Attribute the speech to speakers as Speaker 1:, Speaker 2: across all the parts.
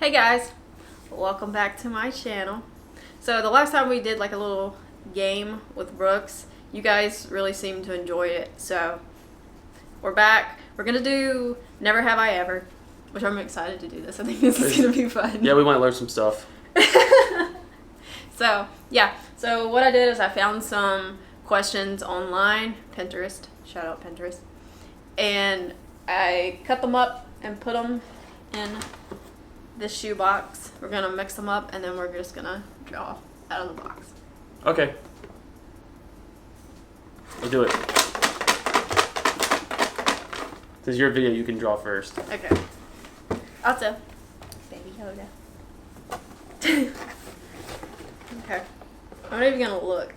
Speaker 1: Hey guys, welcome back to my channel. So the last time we did like a little game with Brooks, you guys really seemed to enjoy it. So we're back. We're gonna do Never Have I Ever, which I'm excited to do this. I think this is gonna be fun.
Speaker 2: Yeah, we might learn some stuff.
Speaker 1: So yeah, so what I did is I found some questions online, Pinterest, shout out Pinterest, and I cut them up and put them in this shoebox. We're gonna mix them up and then we're just gonna draw out of the box.
Speaker 2: Okay. Let's do it. This is your video, you can draw first.
Speaker 1: Okay. Also, Baby Yoda. Okay. I'm not even gonna look.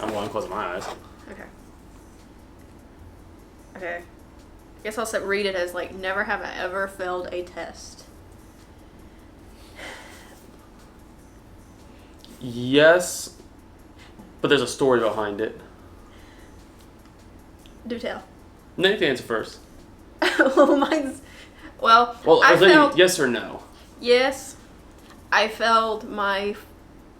Speaker 2: I'm going to close my eyes.
Speaker 1: Okay. Okay. I guess I'll read it as like, never have I ever failed a test.
Speaker 2: Yes, but there's a story behind it.
Speaker 1: Do tell.
Speaker 2: No, you can answer first.
Speaker 1: Well, mine's... Well,
Speaker 2: I failed... Yes or no?
Speaker 1: Yes. I failed my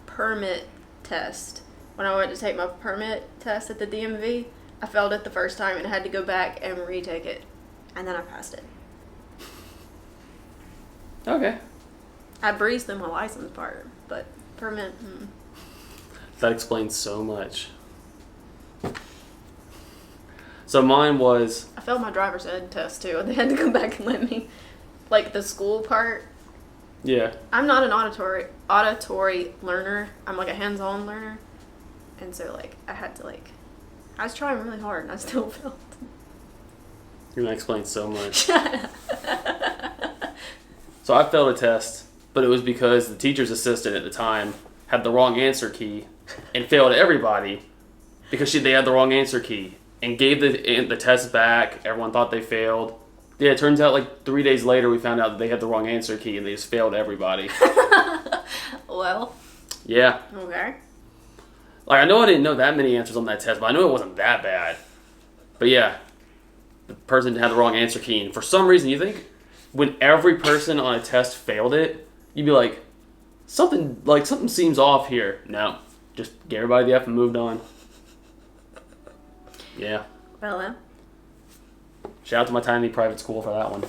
Speaker 1: permit test. When I went to take my permit test at the DMV, I failed it the first time and had to go back and retake it. And then I passed it.
Speaker 2: Okay.
Speaker 1: I breezed through my license part, but permit...
Speaker 2: That explains so much. So mine was...
Speaker 1: I failed my driver's ed test too. They had to come back and let me... Like the school part.
Speaker 2: Yeah.
Speaker 1: I'm not an auditory learner. I'm like a hands-on learner. And so like I had to like... I was trying really hard and I still failed.
Speaker 2: You're going to explain so much.
Speaker 1: Shut up.
Speaker 2: So I failed a test, but it was because the teacher's assistant at the time had the wrong answer key and failed everybody because they had the wrong answer key and gave the test back. Everyone thought they failed. Yeah, it turns out like 3 days later we found out that they had the wrong answer key and they just failed everybody.
Speaker 1: Well.
Speaker 2: Yeah.
Speaker 1: Okay.
Speaker 2: Like I know I didn't know that many answers on that test, but I knew it wasn't that bad. But yeah, the person had the wrong answer key, and for some reason you think when every person on a test failed it, you'd be like, something seems off here. No, just gave everybody the F and moved on. Yeah.
Speaker 1: Well then.
Speaker 2: Shout out to my tiny private school for that one.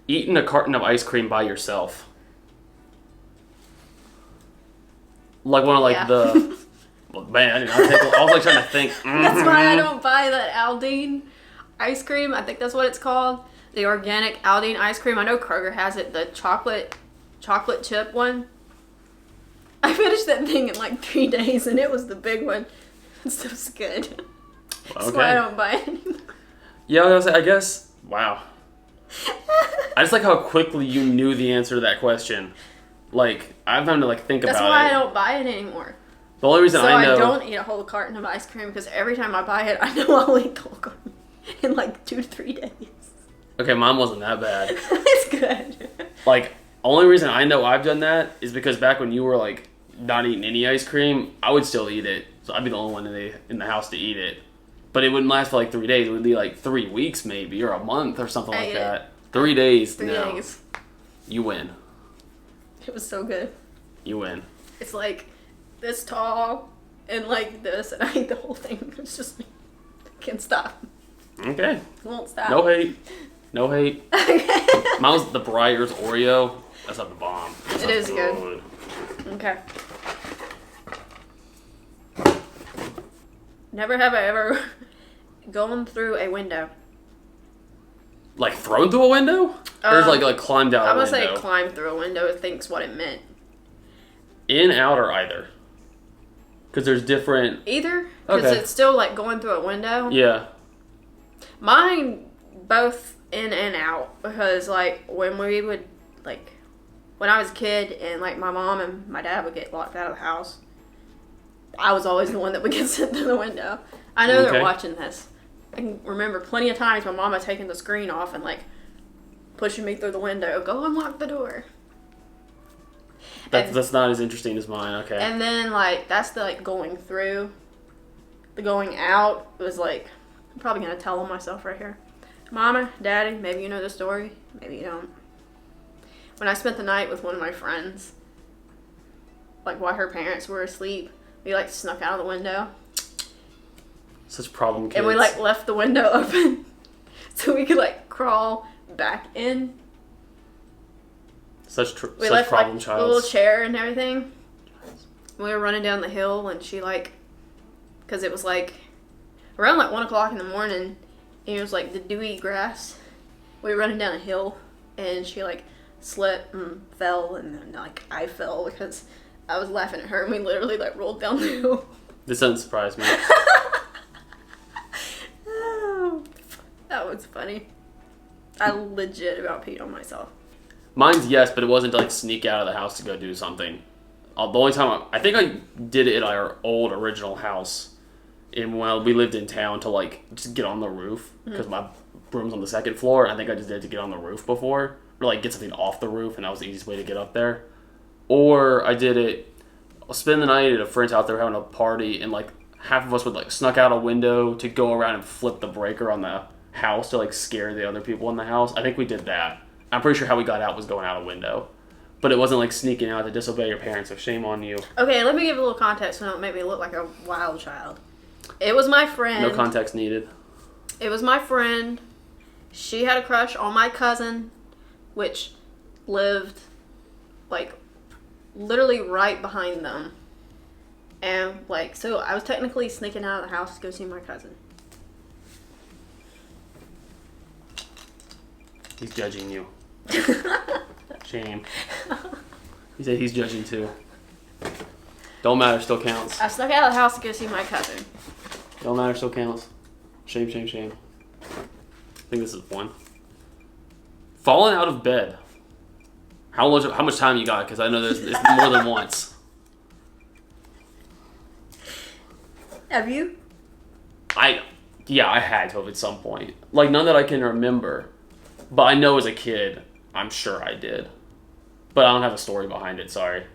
Speaker 2: Eating a carton of ice cream by yourself. Like one of like the... Well, man, I was like trying to think.
Speaker 1: That's why I don't buy that Aldine ice cream. I think that's what it's called. The organic Aldine ice cream. I know Kroger has it. The chocolate chip one. I finished that thing in like 3 days and it was the big one. So it's good. That's why I don't buy it anymore.
Speaker 2: Yeah, I guess. Wow. I just like how quickly you knew the answer to that question. Like, I've had to like think about it.
Speaker 1: That's why I don't buy it anymore.
Speaker 2: The only reason I know...
Speaker 1: So I don't eat a whole carton of ice cream because every time I buy it, I know I'll eat the whole carton in like 2 to 3 days.
Speaker 2: Okay, mine wasn't that bad.
Speaker 1: It's good.
Speaker 2: Like, only reason I know I've done that is because back when you were like not eating any ice cream, I would still eat it. So I'd be the only one in the house to eat it. But it wouldn't last for like 3 days. It would be like 3 weeks maybe, or a month or something like that. 3 days.
Speaker 1: 3
Speaker 2: no.
Speaker 1: days.
Speaker 2: You win.
Speaker 1: It was so good.
Speaker 2: You win.
Speaker 1: It's like this tall and like this, and I ate the whole thing. It's just, I can't stop.
Speaker 2: Okay.
Speaker 1: It won't stop.
Speaker 2: No hate. No hate. Mine was the Breyers Oreo. That's not the bomb.
Speaker 1: It is good. Okay. Never have I ever gone through a window.
Speaker 2: Like thrown through a window? Or like climbed out a window?
Speaker 1: I'm going to say climb through a window. I think's what it meant.
Speaker 2: In, out, or either? Because there's different...
Speaker 1: Either? Because it's still like going through a window.
Speaker 2: Yeah.
Speaker 1: Mine both in and out. Because like when we would like... When I was a kid and like my mom and my dad would get locked out of the house, I was always the one that would get sent through the window. I know they're watching this. I can remember plenty of times my mama taking the screen off and like pushing me through the window. Go unlock the door.
Speaker 2: That's not as interesting as mine. Okay.
Speaker 1: And then like that's the like going through. The going out was like I'm probably going to tell them myself right here. Mama, Daddy, maybe you know the story, maybe you don't. When I spent the night with one of my friends, like while her parents were asleep, we like snuck out of the window.
Speaker 2: Such problem kids.
Speaker 1: And we like left the window open so we could like crawl back in.
Speaker 2: Such
Speaker 1: We left
Speaker 2: problem
Speaker 1: like
Speaker 2: child.
Speaker 1: a little chair and everything. We were running down the hill and she like, because it was like around like 1 o'clock in the morning and it was like the dewy grass. We were running down a hill and she like slipped and fell and then like I fell because I was laughing at her and we literally like rolled down the hill.
Speaker 2: This doesn't surprise me.
Speaker 1: Oh, that was funny. I legit about peed on myself.
Speaker 2: Mine's yes, but it wasn't to like sneak out of the house to go do something. The only time I think I did it at our old original house, when we lived in town to like just get on the roof because my room's on the second floor. I think I just did it to get on the roof before, or like get something off the roof, and that was the easiest way to get up there. Or I did it, spend the night at a friend's house. They were having a party, and like half of us would like snuck out a window to go around and flip the breaker on the house to like scare the other people in the house. I think we did that. I'm pretty sure how we got out was going out a window. But it wasn't like sneaking out to disobey your parents, so shame on you.
Speaker 1: Okay, let me give a little context so it don't make me look like a wild child. It was my friend.
Speaker 2: No context needed.
Speaker 1: It was my friend. She had a crush on my cousin, which lived like literally right behind them. And like, so I was technically sneaking out of the house to go see my cousin.
Speaker 2: He's judging you. Shame. He said he's judging too. Don't matter, still counts.
Speaker 1: I snuck out of the house to go see my cousin.
Speaker 2: Don't matter, still counts. Shame, shame, shame. I think this is one. Falling out of bed. How much time you got? Because I know it's more than once.
Speaker 1: Have you?
Speaker 2: Yeah, I had to have at some point. Like, none that I can remember. But I know as a kid, I'm sure I did. But I don't have a story behind it, sorry.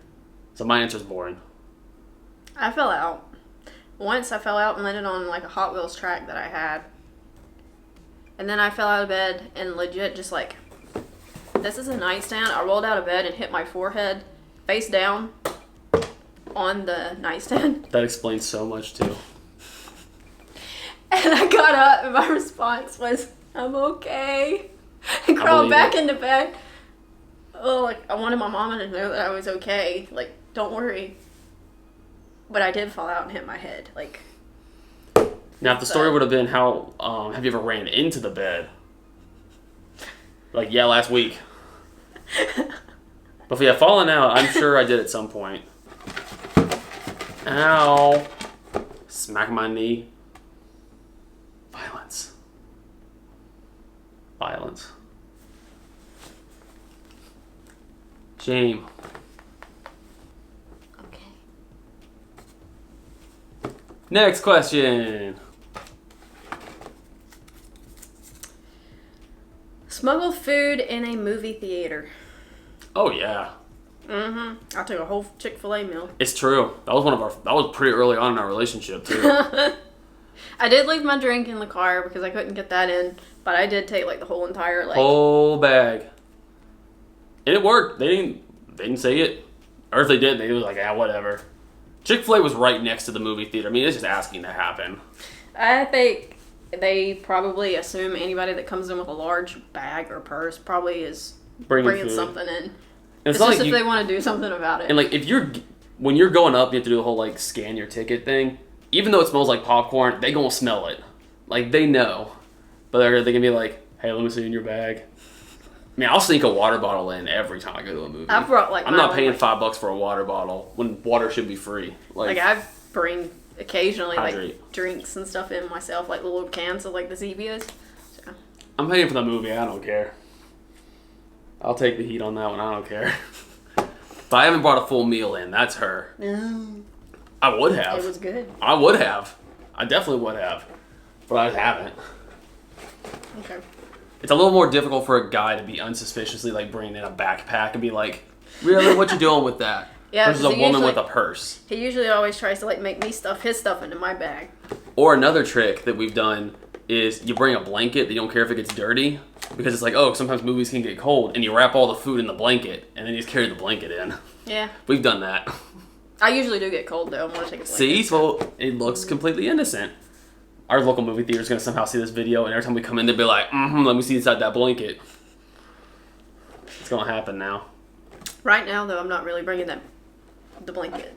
Speaker 2: So my answer's boring.
Speaker 1: I fell out. Once I fell out and landed on like a Hot Wheels track that I had. And then I fell out of bed and legit just like, this is a nightstand. I rolled out of bed and hit my forehead face down on the nightstand.
Speaker 2: That explains so much too.
Speaker 1: And I got up and my response was, I'm okay. And crawled back into bed. Oh, like I wanted my mama to know that I was okay. Like, don't worry. But I did fall out and hit my head. Like,
Speaker 2: now if the story would have been how have you ever ran into the bed? Like, yeah, last week. But if you have fallen out, I'm sure I did at some point. Ow. Smack my knee. Violence. Violence. Shame.
Speaker 1: okay.
Speaker 2: Next question.
Speaker 1: Smuggle food in a movie theater.
Speaker 2: Oh yeah.
Speaker 1: I took a whole Chick-fil-A meal.
Speaker 2: It's true. That was pretty early on in our relationship too.
Speaker 1: I did leave my drink in the car because I couldn't get that in, but I did take like the whole entire like
Speaker 2: Whole bag. And it worked. They didn't say it. Or if they did, they was like, whatever. Chick-fil-A was right next to the movie theater. I mean, it's just asking to happen.
Speaker 1: I think they probably assume anybody that comes in with a large bag or purse probably is bringing something in. It's just like if they want to do something about it.
Speaker 2: And like when you're going up, you have to do the whole like scan your ticket thing. Even though it smells like popcorn, they gonna smell it. Like they know. But they can be like, hey, let me see in your bag. I mean, I'll sneak a water bottle in every time I go to a movie.
Speaker 1: I brought like
Speaker 2: I'm not paying $5 for a water bottle when water should be free.
Speaker 1: Like I bring occasionally
Speaker 2: hydrate.
Speaker 1: like drinks and stuff in myself, like little cans of like the Zevias. So.
Speaker 2: I'm paying for the movie. I don't care. I'll take the heat on that one. I don't care. But I haven't brought a full meal in. That's her.
Speaker 1: No.
Speaker 2: I would have.
Speaker 1: It was good.
Speaker 2: I would have. I definitely would have. But I haven't.
Speaker 1: Okay.
Speaker 2: It's a little more difficult for a guy to be unsuspiciously like bringing in a backpack and be like, really, what you doing with that?
Speaker 1: Yeah,
Speaker 2: versus a woman with a purse.
Speaker 1: He usually always tries to like make me stuff his stuff into my bag.
Speaker 2: Or another trick that we've done is you bring a blanket that you don't care if it gets dirty because it's like, oh, sometimes movies can get cold, and you wrap all the food in the blanket and then you just carry the blanket in.
Speaker 1: Yeah.
Speaker 2: We've done that.
Speaker 1: I usually do get cold though. I'm gonna take a blanket.
Speaker 2: See, so it looks completely innocent. Our local movie theater is gonna somehow see this video, and every time we come in, they'll be like, let me see inside that blanket. It's gonna happen now.
Speaker 1: Right now though, I'm not really bringing the blanket.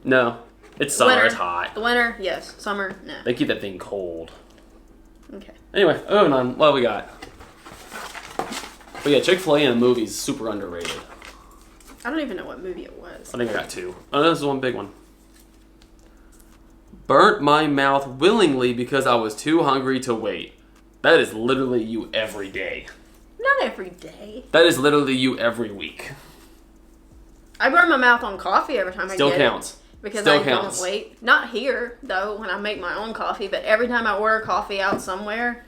Speaker 2: No, it's summer.
Speaker 1: Winter.
Speaker 2: It's hot.
Speaker 1: The winter, yes. Summer, no.
Speaker 2: They keep that thing cold.
Speaker 1: Okay.
Speaker 2: Anyway, moving on. What we got? But yeah, Chick-fil-A in a movie is super underrated.
Speaker 1: I don't even know what movie it was.
Speaker 2: I think I got 2. Oh, no, this is one big one. Burnt my mouth willingly because I was too hungry to wait. That is literally you every day.
Speaker 1: Not every day.
Speaker 2: That is literally you every week.
Speaker 1: I burn my mouth on coffee every time
Speaker 2: Still
Speaker 1: I get
Speaker 2: counts.
Speaker 1: it. Because
Speaker 2: Still
Speaker 1: I
Speaker 2: counts.
Speaker 1: don't wait. Not here, though, when I make my own coffee. But every time I order coffee out somewhere,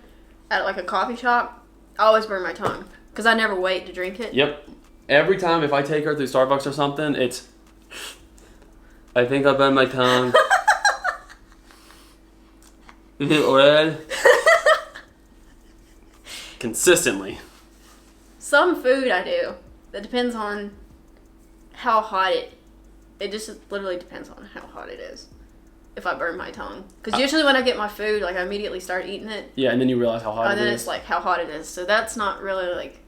Speaker 1: at like a coffee shop, I always burn my tongue. Because I never wait to drink it.
Speaker 2: Yep. Every time if I take her through Starbucks or something, it's... I think I burned my tongue. Is it red? Consistently.
Speaker 1: Some food I do. That depends on how hot it just literally depends on how hot it is. If I burn my tongue. Because usually when I get my food, like I immediately start eating it.
Speaker 2: Yeah, and then you realize how hot it is.
Speaker 1: And then it's like how hot it is. So that's not really like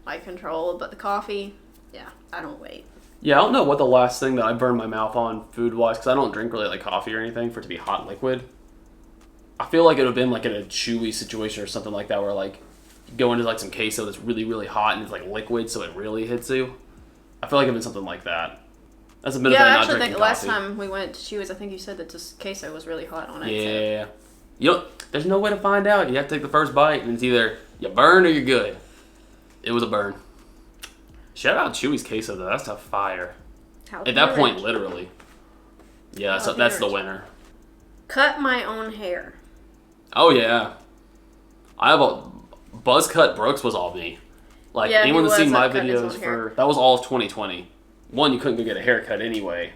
Speaker 1: my control. But the coffee, yeah, I don't wait.
Speaker 2: Yeah, I don't know what the last thing that I burned my mouth on food-wise, because I don't drink really like coffee or anything for it to be hot liquid. I feel like it would have been like in a chewy situation or something like that where like you go into like some queso that's really, really hot and it's like liquid so it really hits you. I feel like it would have been something like that. That's a benefit of not drinking coffee. Yeah, I actually think the
Speaker 1: last time we went to Chewy's, I think you said that this queso was really hot on it.
Speaker 2: Yeah. So. You know, there's no way to find out. You have to take the first bite and it's either you burn or you're good. It was a burn. Shout out Chewy's queso though. That's a fire. At that point, literally. Yeah, so that's the winner.
Speaker 1: Cut my own hair.
Speaker 2: Oh yeah. I have a buzz cut Brooks was all me. Like anyone that's seen my videos for that was all of 2020. One, you couldn't go get a haircut anyway.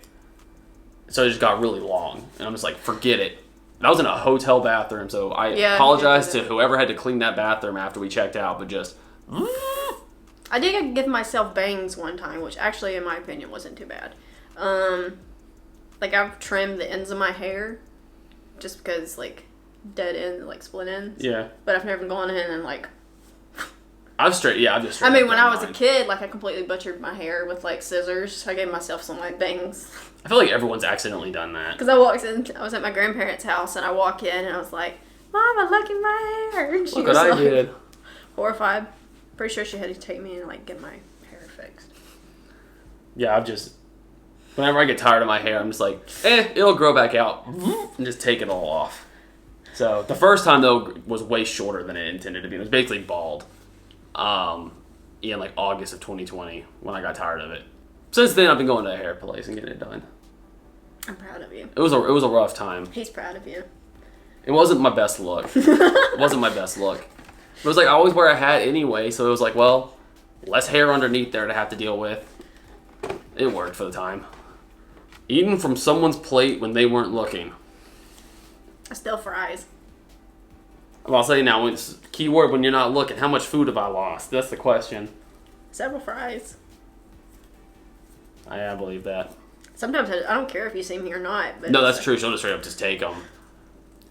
Speaker 2: So it just got really long. And I'm just like, forget it. And I was in a hotel bathroom, so I apologize to whoever had to clean that bathroom after we checked out, but just
Speaker 1: I did give myself bangs one time, which actually in my opinion wasn't too bad. Like I've trimmed the ends of my hair just because like dead ends, like split ends.
Speaker 2: Yeah.
Speaker 1: But I've never gone in and like
Speaker 2: I've just straight
Speaker 1: I mean, when I was a kid, like I completely butchered my hair with like scissors. I gave myself some like bangs.
Speaker 2: I feel like everyone's accidentally done that.
Speaker 1: Because I was at my grandparents' house and I walk in and I was like, "Mama, look at my hair." And she
Speaker 2: look what I did.
Speaker 1: Horrified. Pretty sure she had to take me and like get my hair fixed.
Speaker 2: Yeah, whenever I get tired of my hair, I'm just like, it'll grow back out and just take it all off. So the first time though was way shorter than it intended to be. It was basically bald. In like August of 2020 when I got tired of it. Since then, I've been going to a hair place and getting it done.
Speaker 1: I'm proud of you.
Speaker 2: It was a rough time.
Speaker 1: He's proud of you.
Speaker 2: It wasn't my best look. It wasn't my best look. It was like I always wear a hat anyway, so it was like, well, less hair underneath there to have to deal with. It worked for the time. Eating from someone's plate when they weren't looking.
Speaker 1: I still fries.
Speaker 2: Well, I'll say now, keyword when you're not looking, how much food have I lost? That's the question.
Speaker 1: Several fries.
Speaker 2: I believe that.
Speaker 1: Sometimes I don't care if you see me or not. But
Speaker 2: no, that's true. She'll just straight up just take them.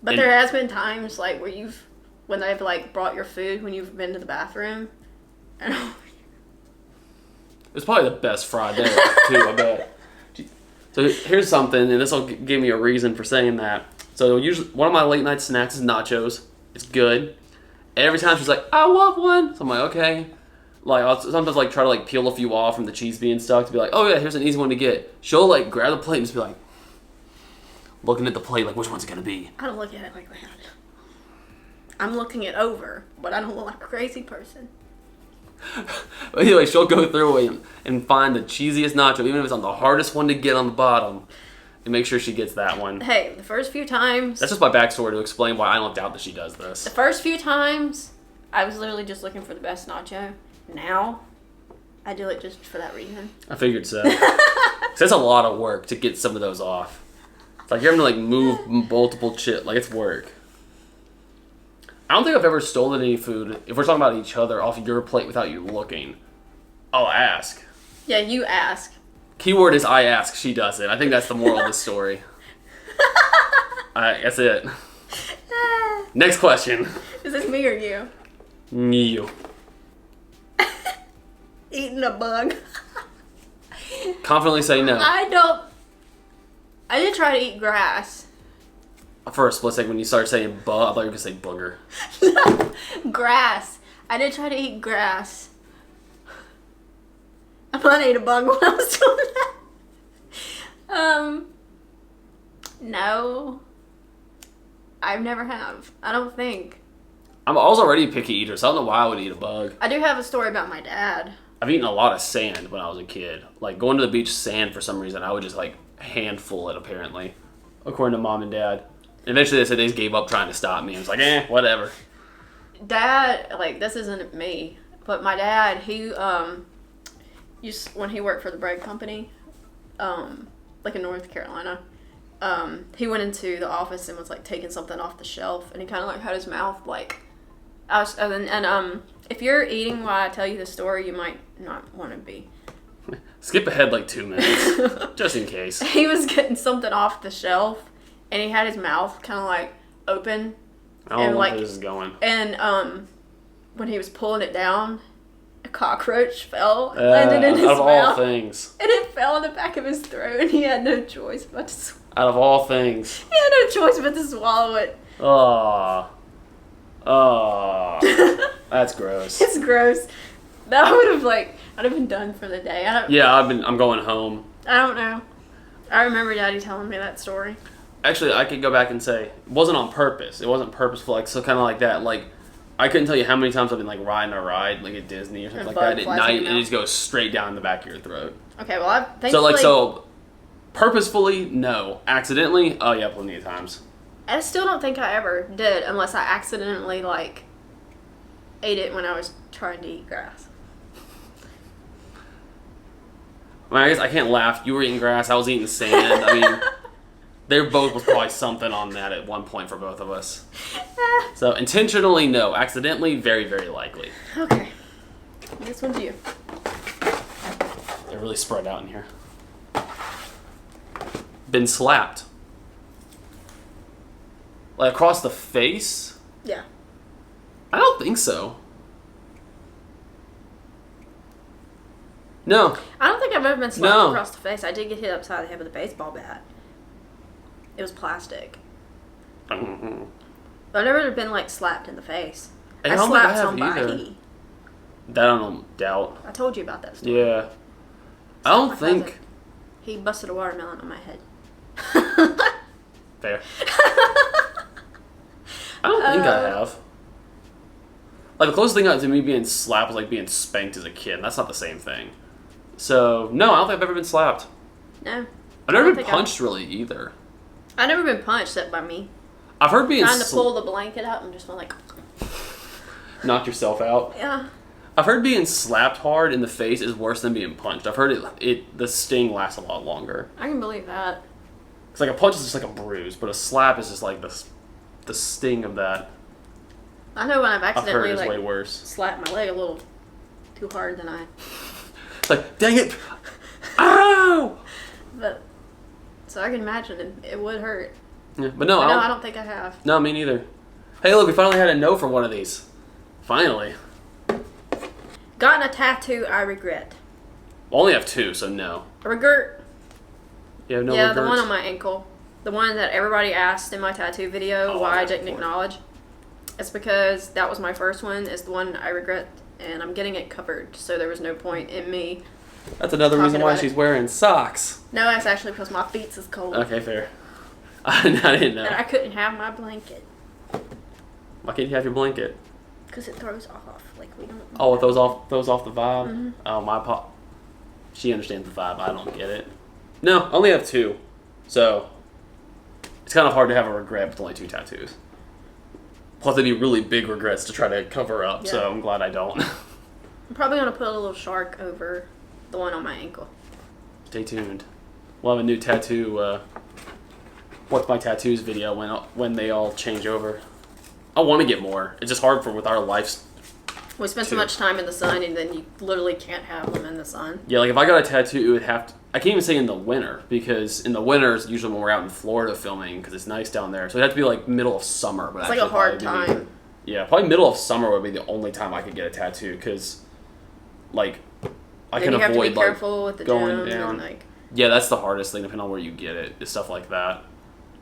Speaker 1: But there has been times like when they've like brought your food when you've been to the bathroom. And
Speaker 2: it's probably the best fry there too, I bet. So here's something, and this will give me a reason for saying that. So usually one of my late night snacks is nachos. It's good. Every time she's like, I want one. So I'm like, okay. Like I'll sometimes like try to like peel a few off from the cheese being stuck to be like, oh yeah, here's an easy one to get. She'll like grab the plate and just be like, looking at the plate like, which one's it gonna be?
Speaker 1: I don't look at it like that. I'm looking it over, but I don't look like a crazy person.
Speaker 2: But anyway, she'll go through and find the cheesiest nacho, even if it's on the hardest one to get on the bottom, and make sure she gets that one.
Speaker 1: Hey, the first few times...
Speaker 2: That's just my backstory to explain why I don't doubt that she does this.
Speaker 1: The first few times, I was literally just looking for the best nacho. Now, I do it just for that reason.
Speaker 2: I figured so. 'Cause that's a lot of work to get some of those off. It's like you're having to like move multiple like it's work. I don't think I've ever stolen any food, if we're talking about each other, off your plate without you looking. I'll ask.
Speaker 1: Yeah, you ask.
Speaker 2: Keyword is I ask, she does it. I think that's the moral of the story. Alright, that's it. Next question.
Speaker 1: Is this me or you?
Speaker 2: You.
Speaker 1: Eating a bug.
Speaker 2: Confidently say no.
Speaker 1: I did try to eat grass.
Speaker 2: For a split second, when you started saying I thought you were going to say booger.
Speaker 1: Grass. I did try to eat grass. I might ate a bug when I was doing that. No. I've never have. I don't think.
Speaker 2: I was already a picky eater, so I don't know why I would eat a bug.
Speaker 1: I do have a story about my dad.
Speaker 2: I've eaten a lot of sand when I was a kid. Like, going to the beach, sand, for some reason, I would just, like, handful it, apparently. According to Mom and Dad. Eventually, they said they just gave up trying to stop me. I was like, whatever.
Speaker 1: Dad, like, this isn't me, but my dad, he, when he worked for the bread company, like in North Carolina, he went into the office and was, like, taking something off the shelf, and he kind of, like, had his mouth, like, if you're eating while I tell you the story, you might not want to be.
Speaker 2: Skip ahead, like, 2 minutes, just in case.
Speaker 1: He was getting something off the shelf, and he had his mouth kind of, like, open.
Speaker 2: I don't know where this is going.
Speaker 1: And when he was pulling it down, a cockroach fell and landed in his mouth.
Speaker 2: Out of all things.
Speaker 1: And it fell in the back of his throat, and he had no choice but to swallow.
Speaker 2: Out of all things.
Speaker 1: He had no choice but to swallow it.
Speaker 2: Oh, that's gross.
Speaker 1: It's gross. That would have, like, I'd have been done for the day.
Speaker 2: I'm going home.
Speaker 1: I don't know. I remember Daddy telling me that story.
Speaker 2: Actually, I could go back and say, it wasn't on purpose. It wasn't purposeful, like, so kind of like that. Like, I couldn't tell you how many times I've been, like, riding a ride, like, at Disney or something like that at night, and it just goes straight down the back of your throat.
Speaker 1: Okay, well, thankfully...
Speaker 2: So, purposefully, no. Accidentally, oh, yeah, plenty of times.
Speaker 1: I still don't think I ever did, unless I accidentally, like, ate it when I was trying to eat grass.
Speaker 2: I mean, I guess I can't laugh. You were eating grass, I was eating sand. I mean, there both was probably something on that at one point for both of us. So, intentionally, no. Accidentally, very, very likely.
Speaker 1: Okay. This one's you.
Speaker 2: They're really spread out in here. Been slapped. Like, across the face?
Speaker 1: Yeah.
Speaker 2: I don't think so. No.
Speaker 1: I don't think I've ever been slapped across the face. I did get hit upside the head with a baseball bat. It was plastic.
Speaker 2: Mm-hmm.
Speaker 1: But I've never been, like, slapped in the face.
Speaker 2: I
Speaker 1: I
Speaker 2: don't
Speaker 1: slapped
Speaker 2: think I have
Speaker 1: somebody.
Speaker 2: either. That I don't doubt.
Speaker 1: I told you about that story.
Speaker 2: Yeah. I don't think...
Speaker 1: Cousin. He busted a watermelon on my head.
Speaker 2: Fair. I don't think I have. Like, the closest thing to me being slapped was, like, being spanked as a kid. And that's not the same thing. So, no, I don't think I've ever been slapped.
Speaker 1: No.
Speaker 2: I've never been punched, really, either.
Speaker 1: I've never been punched, except by me.
Speaker 2: I've heard being...
Speaker 1: Trying to pull the blanket up and just went like...
Speaker 2: Knock yourself out?
Speaker 1: Yeah.
Speaker 2: I've heard being slapped hard in the face is worse than being punched. I've heard the sting lasts a lot longer.
Speaker 1: I can believe that.
Speaker 2: It's like a punch is just like a bruise, but a slap is just like the sting of that.
Speaker 1: I know when I've accidentally,
Speaker 2: way
Speaker 1: like,
Speaker 2: worse.
Speaker 1: slapped my leg a little too hard than I...
Speaker 2: It's like, dang it! Ow!
Speaker 1: But, so I can imagine it would hurt.
Speaker 2: Yeah, but no,
Speaker 1: I don't think I have.
Speaker 2: No, me neither. Hey, look, we finally had a no for one of these. Finally.
Speaker 1: Gotten a tattoo I regret.
Speaker 2: I only have 2, so no.
Speaker 1: I regret.
Speaker 2: You have no
Speaker 1: Yeah,
Speaker 2: regrets?
Speaker 1: the one on my ankle. The one that everybody asked in my tattoo video why I didn't acknowledge. It's because that was my first one. It's the one I regret, and I'm getting it covered, so there was no point in me.
Speaker 2: That's another reason why she's wearing socks.
Speaker 1: No, that's actually because my feet is cold.
Speaker 2: Okay, fair. I didn't know.
Speaker 1: And I couldn't have my blanket.
Speaker 2: Why can't you have your blanket?
Speaker 1: Because it throws off. Like, we don't...
Speaker 2: Oh, it throws off the vibe?
Speaker 1: Mm-hmm.
Speaker 2: Oh, my pop. She understands the vibe. I don't get it. No, I only have 2. So, it's kind of hard to have a regret with only 2 tattoos. Plus, they'd be really big regrets to try to cover up, so I'm glad I don't.
Speaker 1: I'm probably going to put a little shark over the one on my ankle.
Speaker 2: Stay tuned. We'll have a new tattoo, What's My Tattoos video when they all change over. I want to get more. It's just hard with our lives.
Speaker 1: We spend so much time in the sun, and then you literally can't have them in the sun.
Speaker 2: Yeah, like if I got a tattoo, it would have to. I can't even say in the winter, because in the winter is usually when we're out in Florida filming, because it's nice down there. So it'd have to be like middle of summer. But
Speaker 1: it's like a hard time.
Speaker 2: Yeah, probably middle of summer would be the only time I could get a tattoo, because like I can avoid
Speaker 1: have to be
Speaker 2: like
Speaker 1: careful with the
Speaker 2: going down.
Speaker 1: And, like,
Speaker 2: yeah, that's the hardest thing, depending on where you get it, is stuff like that.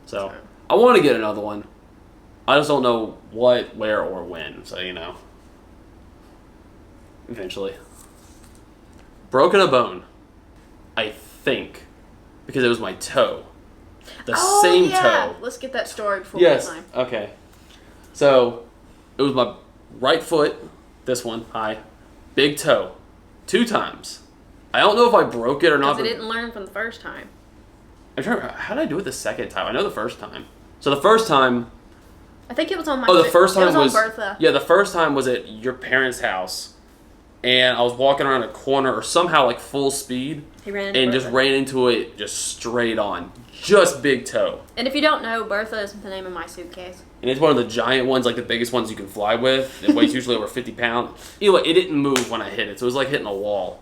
Speaker 2: So I want to get another one. I just don't know what, where, or when. So eventually. Broken a bone, I think, because it was my toe. The same toe.
Speaker 1: Let's get that story before we have time.
Speaker 2: Okay. So, it was my right foot, this one, high, big toe, 2 times. I don't know if I broke it or not.
Speaker 1: Because I didn't learn from the first time.
Speaker 2: I'm trying to remember, how did I do it the second time? I know the first time. So the first time...
Speaker 1: I think it was on my...
Speaker 2: Oh, the first time
Speaker 1: was on Bertha.
Speaker 2: Yeah, the first time was at your parents' house. And I was walking around a corner, or somehow like full speed,
Speaker 1: he ran into
Speaker 2: and
Speaker 1: Bertha.
Speaker 2: just ran into it just straight on. Just big toe.
Speaker 1: And if you don't know, Bertha is the name of my suitcase.
Speaker 2: And it's one of the giant ones, like the biggest ones you can fly with. It weighs usually over 50 pounds. Anyway, it didn't move when I hit it, so it was like hitting a wall.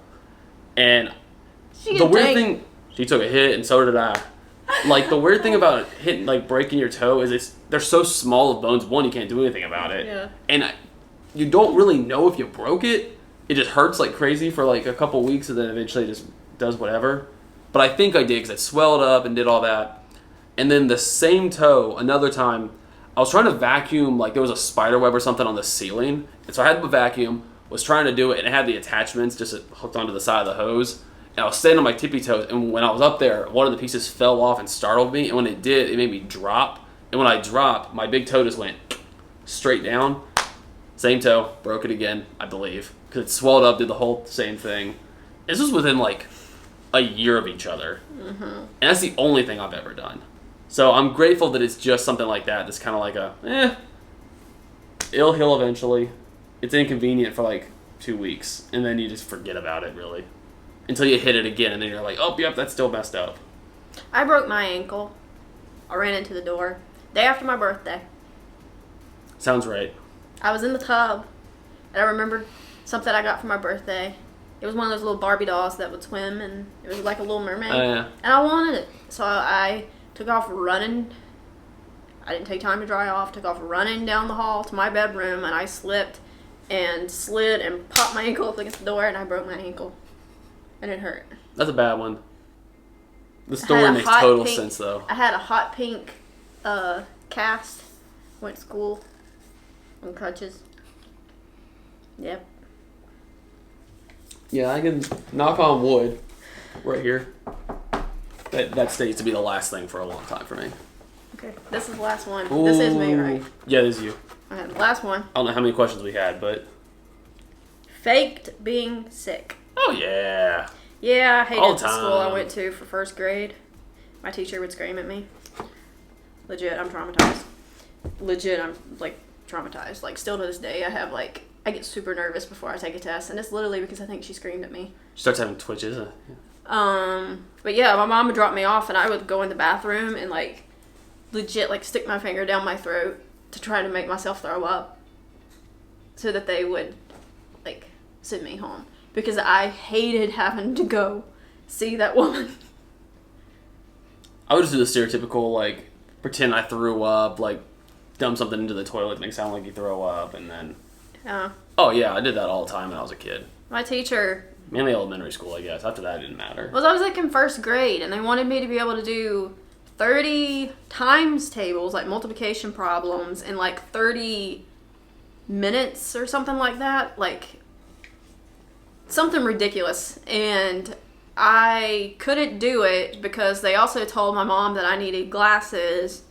Speaker 2: And the weird thing, she took a hit, and so did I. Like, the weird thing about hitting, like, breaking your toe is they're so small of bones. One, you can't do anything about it.
Speaker 1: Yeah.
Speaker 2: And you don't really know if you broke it. It just hurts like crazy for like a couple weeks, and then eventually it just does whatever. But I think I did, because it swelled up and did all that. And then the same toe, another time, I was trying to vacuum, like there was a spider web or something on the ceiling. And so I had the vacuum, was trying to do it, and it had the attachments just hooked onto the side of the hose. And I was standing on my tippy toes, and when I was up there, one of the pieces fell off and startled me. And when it did, it made me drop. And when I dropped, my big toe just went straight down. Same toe, broke it again, I believe. Because it swelled up, did the whole same thing. This was within like a year of each other. Mm-hmm. And that's the only thing I've ever done. So I'm grateful that it's just something like that. That's kind of like it'll heal eventually. It's inconvenient for like 2 weeks. And then you just forget about it, really. Until you hit it again, and then you're like, oh, yep, that's still messed up.
Speaker 1: I broke my ankle. I ran into the door. Day after my birthday.
Speaker 2: Sounds right.
Speaker 1: I was in the tub, and I remembered something I got for my birthday. It was one of those little Barbie dolls that would swim, and it was like a little mermaid.
Speaker 2: Yeah.
Speaker 1: And I wanted it. So I took off running. I didn't take time to dry off. Took off running down the hall to my bedroom, and I slipped and slid and popped my ankle up against the door, and I broke my ankle. And it hurt.
Speaker 2: That's a bad one. The story makes total sense, though.
Speaker 1: I had a hot pink cast. Went to school on crutches. Yep.
Speaker 2: Yeah, I can knock on wood right here. That stays to be the last thing for a long time for me.
Speaker 1: Okay, this is the last one.
Speaker 2: Ooh.
Speaker 1: This is me, right?
Speaker 2: Yeah, this is you.
Speaker 1: Okay, the last one.
Speaker 2: I don't know how many questions we had, but...
Speaker 1: Faked being sick.
Speaker 2: Oh, yeah.
Speaker 1: Yeah, I hated
Speaker 2: all
Speaker 1: the
Speaker 2: time.
Speaker 1: school I went to for first grade. My teacher would scream at me. Legit, I'm traumatized. Legit, I'm, like, traumatized. Like, still to this day, I get super nervous before I take a test, and it's literally because I think she screamed at me.
Speaker 2: She starts having twitches.
Speaker 1: But yeah, my mom would drop me off, and I would go in the bathroom and, like, legit, like, stick my finger down my throat to try to make myself throw up so that they would, like, send me home. Because I hated having to go see that woman.
Speaker 2: I would just do the stereotypical, like, pretend I threw up, like, dump something into the toilet, make it sound like you throw up, and then...
Speaker 1: Yeah.
Speaker 2: Oh, yeah, I did that all the time when I was a kid.
Speaker 1: My teacher...
Speaker 2: Mainly elementary school, I guess. After that, it didn't matter.
Speaker 1: Well, I was, like, in first grade, and they wanted me to be able to do 30 times tables, like multiplication problems, in, like, 30 minutes or something like that. Like... something ridiculous, and I couldn't do it because they also told my mom that I needed glasses,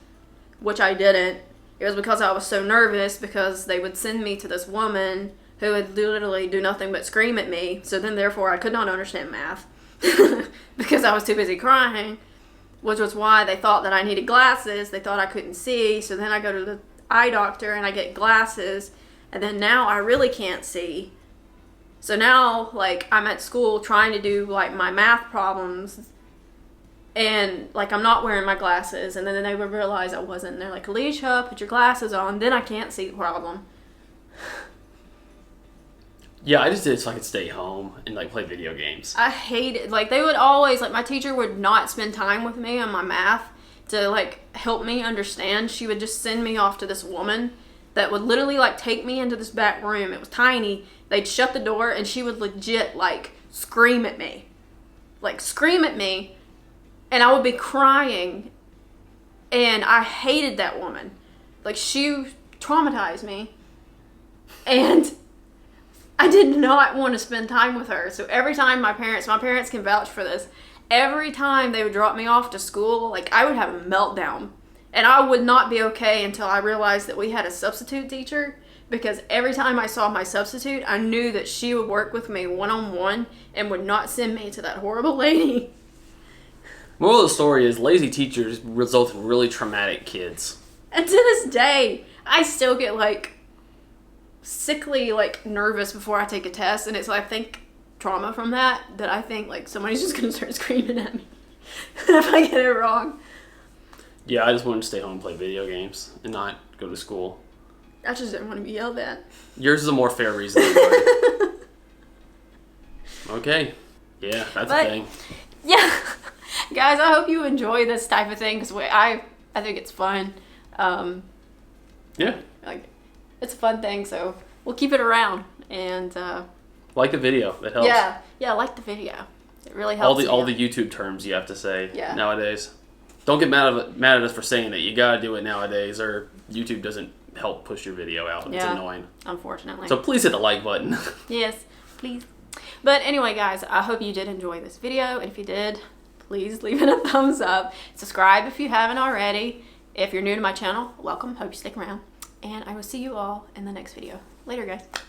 Speaker 1: which I didn't. It was because I was so nervous because they would send me to this woman who would literally do nothing but scream at me, so then therefore I could not understand math because I was too busy crying, which was why they thought that I needed glasses. They thought I couldn't see, so then I go to the eye doctor and I get glasses, and then now I really can't see. So now, like, I'm at school trying to do, like, my math problems, And, like, I'm not wearing my glasses. And then they would realize I wasn't. And they're like, Elisha, put your glasses on. Then I can't see the problem.
Speaker 2: Yeah, I just did it so I could stay home and, like, play video games.
Speaker 1: I hate it. Like, they would always, like, my teacher would not spend time with me on my math to, like, help me understand. She would just send me off to this woman that would literally, like, take me into this back room. It was tiny. They'd shut the door, and she would legit, like, scream at me. Like, scream at me. And I would be crying, and I hated that woman. Like, she traumatized me, and I did not want to spend time with her. So every time my parents can vouch for this, every time they would drop me off to school, like, I would have a meltdown. And I would not be okay until I realized that we had a substitute teacher, because every time I saw my substitute, I knew that she would work with me one-on-one and would not send me to that horrible lady.
Speaker 2: Moral of the story is lazy teachers result in really traumatic kids.
Speaker 1: And to this day, I still get, like, sickly, like, nervous before I take a test. And it's, I think, trauma from that I think, like, somebody's just going to start screaming at me if I get it wrong.
Speaker 2: Yeah, I just wanted to stay home and play video games and not go to school.
Speaker 1: I just didn't want to be yelled at.
Speaker 2: Yours is a more fair reason than mine. Okay. Yeah, that's a thing.
Speaker 1: Yeah. Guys, I hope you enjoy this type of thing, because I think it's fun.
Speaker 2: Yeah.
Speaker 1: Like, it's a fun thing, so we'll keep it around. And
Speaker 2: like the video. That helps.
Speaker 1: Yeah, like the video. It really helps.
Speaker 2: All the YouTube terms you have to say nowadays. Don't get mad at us for saying that. You gotta do it nowadays, or YouTube doesn't help push your video out. It's annoying.
Speaker 1: Unfortunately.
Speaker 2: So please hit the like button.
Speaker 1: Yes, please. But anyway, guys, I hope you did enjoy this video. And if you did, please leave it a thumbs up. Subscribe if you haven't already. If you're new to my channel, welcome. Hope you stick around. And I will see you all in the next video. Later, guys.